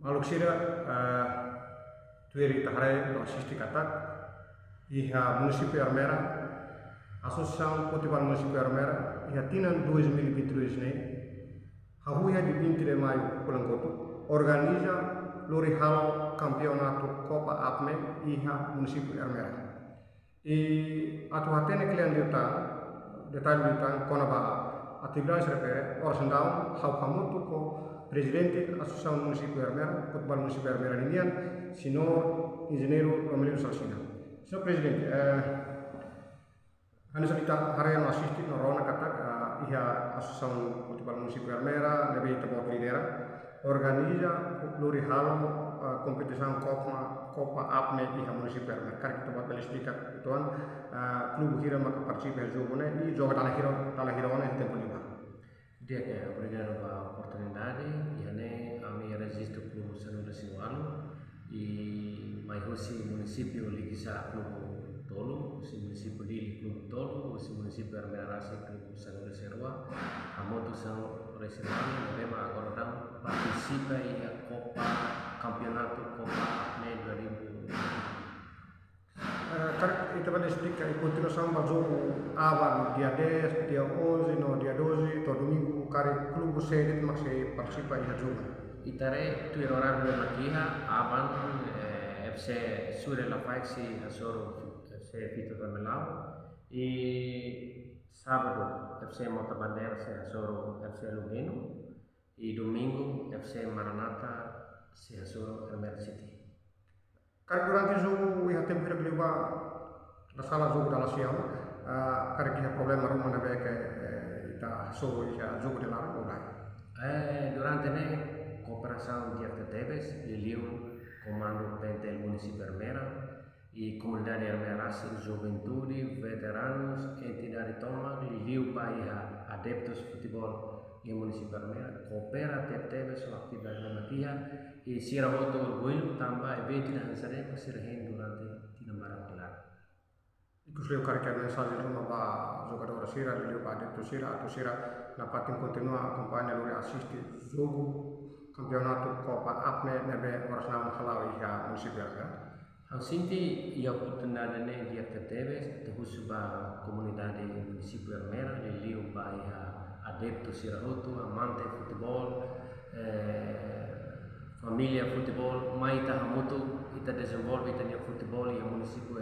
Maluk sira tueri tahare no asisti katak iha município Armera, Associação Futebol Município Armera, iha tinan 2022 nei, hahuia di 20 de maio Pulangoto, organiza lori halo campeonato Copa APME iha município Armera. E atuhatene kalian detalhe diutang konaba atividades repere, orsendau hau hamutu ko Presidente Associação Município Armera, Futebol Município Armera Ninian, Senhor Engenheiro Romelino Salsina. Senhor Presidente, anda salita hari yang asisti norona katak iha Associação Futebol Município Armera, lebih tepat lidera, organiza lori halo kompetisi Copa APME iha Município Armera. Kari kita buat explicar tuan klub hira maka participa jogo né e joga tala hira ona tempo lima. Dia que obrigado pela oportunidade e a registro clube San Luis Sinualo e mais hoje município ligisa clube Tolo, o município de clube Tolo, o município Armera Rasi clube San Luis Serua, a moto San Luis Serua, tema agora dá participa e a Copa Campeonato Copa APME 2020. Kita pada explica e continua samba jogo avan dia 10, dia 11, no dia 12, to domingo kare clube sede mas participa e jogo. Itare tu horário da maquia avan FC Sure La Faixi Asoro FC Fito Ramelau e sábado FC Mota Bandeira se Asoro FC Lugeno e domingo FC Maranata se Asoro Armera City. Kare durante jogo iha tempo hira kliuba la sala jogo dalla siam kare kiha problema rumah na beke ita solo iha jogo de la udai. Durante ne cooperação de FTTVs, Lilium, Comando Pentel Município Armera e Comunidade Armera Racing, Juventude, Veteranos, Entidade Toma, Lilium Bahia, Adeptos Futebol e Município Armera, coopera FTTVs com atividade normativa e Sira Roto Orgulho, também evento da Hansarema, Sirhen durante Tinambara Pilar. Ikus leu kare kare mensagem rumah ba jogador sira leu ba adepto sira atau sira na patin continua acompanha lori assiste jogo campeonato Copa APME nebe oras na halau iha município Armera. Ang sinti ia oportunidade ne di FTTVs, te husuba comunidade município Armera, Lilium Bahia, adepto sira roto, amante futebol, família futebol, mai ita hamutu ita desenvolve ita nia futebol e município